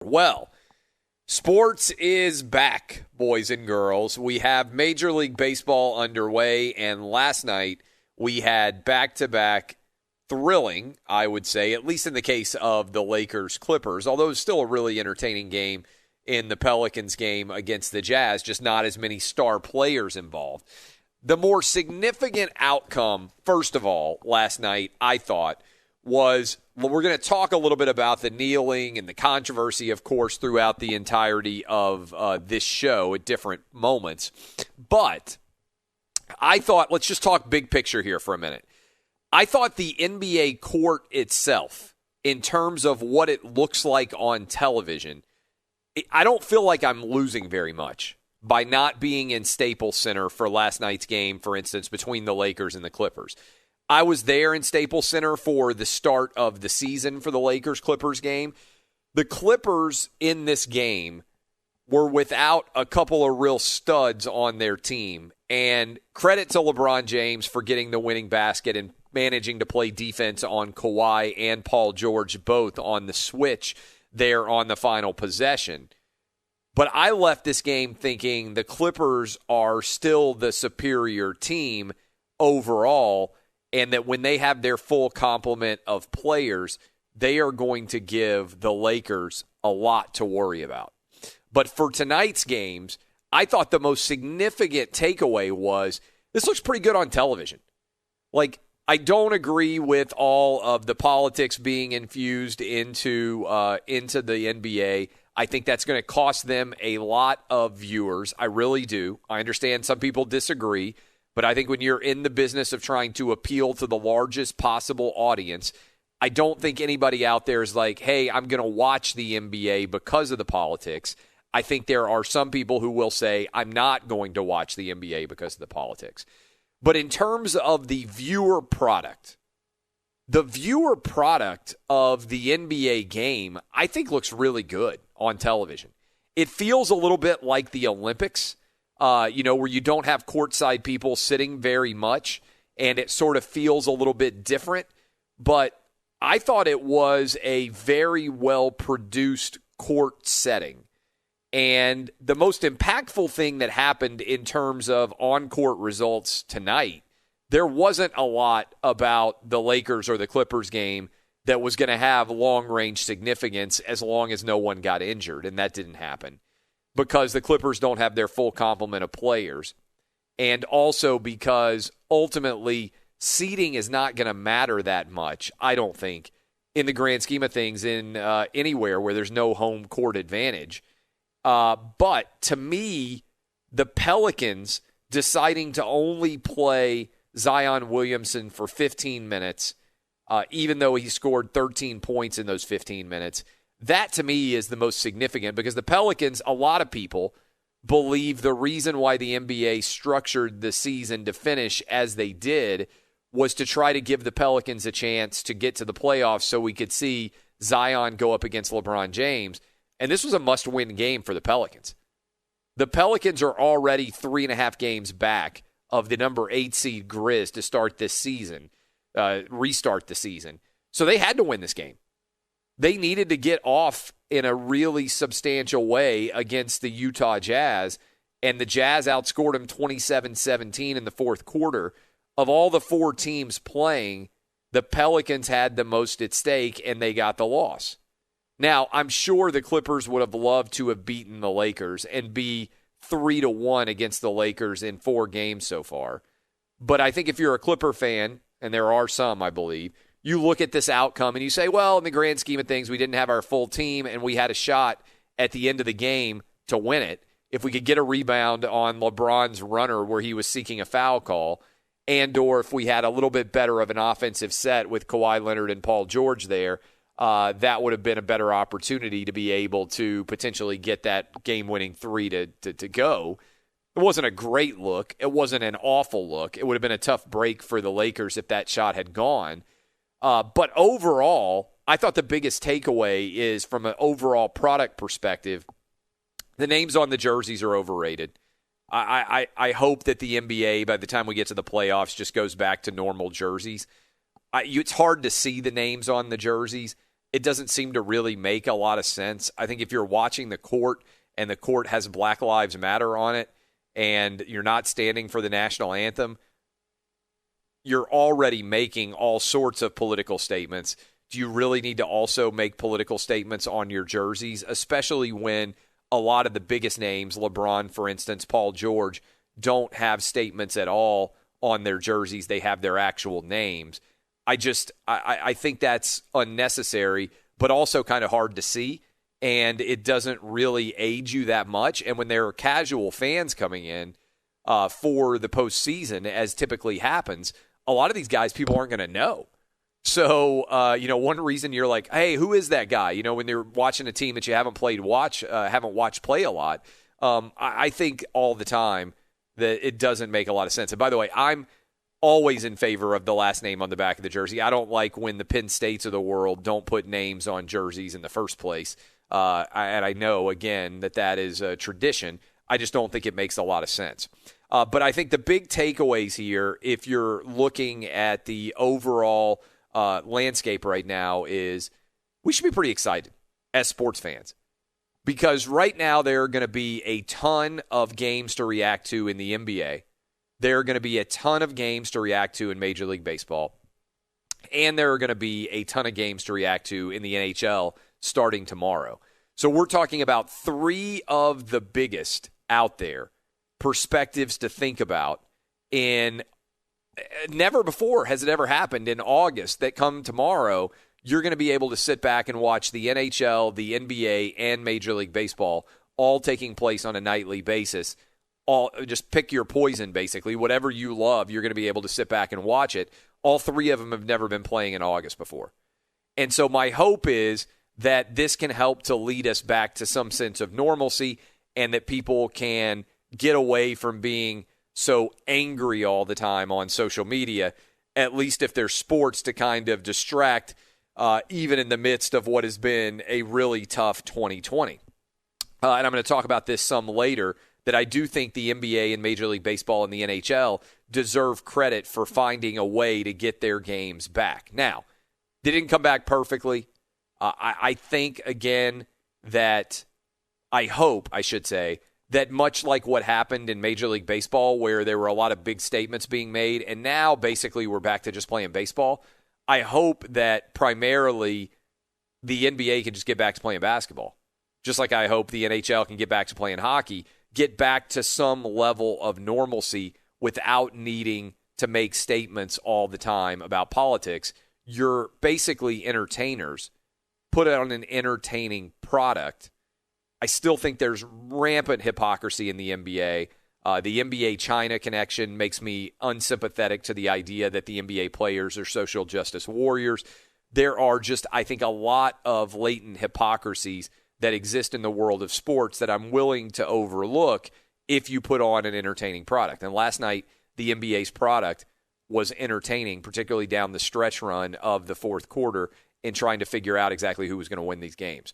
Well, sports is back, boys and girls. We have Major League Baseball underway, and last night we had back-to-back thrilling, I would say, at least in the case of the Lakers-Clippers, although it's still a really entertaining game in the Pelicans game against the Jazz, just not as many star players involved. The more significant outcome, first of all, last night, I thought, was, well, we're going to talk a little bit about the kneeling and the controversy, of course, throughout the entirety of this show at different moments. But I thought, let's just talk big picture here for a minute. I thought the NBA court itself, in terms of what it looks like on television, I don't feel like I'm losing very much by not being in Staples Center for last night's game, for instance, between the Lakers and the Clippers. I was there in Staples Center for the start of the season for the Lakers-Clippers game. The Clippers in this game were without a couple of real studs on their team. And credit to LeBron James for getting the winning basket and managing to play defense on Kawhi and Paul George, both on the switch there on the final possession. But I left this game thinking the Clippers are still the superior team overall, and that when they have their full complement of players, they are going to give the Lakers a lot to worry about. But for tonight's games, I thought the most significant takeaway was this looks pretty good on television. Like, I don't agree with all of the politics being infused into the NBA. I think that's going to cost them a lot of viewers. I really do. I understand some people disagree. But I think when you're in the business of trying to appeal to the largest possible audience, I don't think anybody out there is like, hey, I'm going to watch the NBA because of the politics. I think there are some people who will say, I'm not going to watch the NBA because of the politics. But in terms of the viewer product of the NBA game, I think looks really good on television. It feels a little bit like the Olympics. Where you don't have courtside people sitting very much, and it sort of feels a little bit different. But I thought it was a very well-produced court setting. And the most impactful thing that happened in terms of on-court results tonight, there wasn't a lot about the Lakers or the Clippers game that was going to have long-range significance as long as no one got injured, and that didn't happen. Because the Clippers don't have their full complement of players. And also because ultimately seeding is not going to matter that much, I don't think, in the grand scheme of things in anywhere where there's no home court advantage. But to me, the Pelicans deciding to only play Zion Williamson for 15 minutes, even though he scored 13 points in those 15 minutes, that, to me, is the most significant because the Pelicans, a lot of people believe the reason why the NBA structured the season to finish as they did was to try to give the Pelicans a chance to get to the playoffs so we could see Zion go up against LeBron James. And this was a must-win game for the Pelicans. The Pelicans are already 3.5 games back of the number 8 seed Grizz to start this season, restart the season. So they had to win this game. They needed to get off in a really substantial way against the Utah Jazz, and the Jazz outscored them 27-17 in the fourth quarter. Of all the four teams playing, the Pelicans had the most at stake, and they got the loss. Now, I'm sure the Clippers would have loved to have beaten the Lakers and be 3-1 against the Lakers in 4 games so far. But I think if you're a Clipper fan, and there are some, I believe, you look at this outcome and you say, well, in the grand scheme of things, we didn't have our full team and we had a shot at the end of the game to win it. If we could get a rebound on LeBron's runner where he was seeking a foul call, and or if we had a little bit better of an offensive set with Kawhi Leonard and Paul George there, that would have been a better opportunity to be able to potentially get that game-winning 3 to go. It wasn't a great look. It wasn't an awful look. It would have been a tough break for the Lakers if that shot had gone. But overall, I thought the biggest takeaway is from an overall product perspective, the names on the jerseys are overrated. I hope that the NBA, by the time we get to the playoffs, just goes back to normal jerseys. It's hard to see the names on the jerseys. it doesn't seem to really make a lot of sense. I think if you're watching the court and the court has Black Lives Matter on it and you're not standing for the national anthem, you're already making all sorts of political statements. Do you really need to also make political statements on your jerseys, especially when a lot of the biggest names, LeBron, for instance, Paul George, don't have statements at all on their jerseys? They have their actual names. I think that's unnecessary, but also kind of hard to see, and it doesn't really aid you that much. And when there are casual fans coming in for the postseason, as typically happens, a lot of these guys people aren't going to know. So, one reason you're like, hey, who is that guy? When you're watching a team that you haven't watched play a lot, I think all the time that it doesn't make a lot of sense. And by the way, I'm always in favor of the last name on the back of the jersey. I don't like when the Penn States of the world don't put names on jerseys in the first place. And I know, again, that is a tradition. I just don't think it makes a lot of sense. But I think the big takeaways here, if you're looking at the overall landscape right now, is we should be pretty excited as sports fans. Because right now there are going to be a ton of games to react to in the NBA. There are going to be a ton of games to react to in Major League Baseball. And there are going to be a ton of games to react to in the NHL starting tomorrow. So we're talking about three of the biggest out there perspectives to think about. In never before has it ever happened in August that come tomorrow, you're going to be able to sit back and watch the NHL, the NBA, and Major League Baseball all taking place on a nightly basis. Just pick your poison, basically. Whatever you love, you're going to be able to sit back and watch it. All three of them have never been playing in August before. And so my hope is that this can help to lead us back to some sense of normalcy and that people can get away from being so angry all the time on social media, at least if they're sports, to kind of distract even in the midst of what has been a really tough 2020. And I'm going to talk about this some later, that I do think the NBA and Major League Baseball and the NHL deserve credit for finding a way to get their games back. Now, they didn't come back perfectly. I think, again, that I hope, I should say, that much like what happened in Major League Baseball, where there were a lot of big statements being made, and now basically we're back to just playing baseball, I hope that primarily the NBA can just get back to playing basketball. Just like I hope the NHL can get back to playing hockey, get back to some level of normalcy without needing to make statements all the time about politics. You're basically entertainers. Put it on an entertaining product. I still think there's rampant hypocrisy in the NBA. The NBA-China connection makes me unsympathetic to the idea that the NBA players are social justice warriors. There are just, I think, a lot of latent hypocrisies that exist in the world of sports that I'm willing to overlook if you put on an entertaining product. And last night, the NBA's product was entertaining, particularly down the stretch run of the fourth quarter, in trying to figure out exactly who was going to win these games.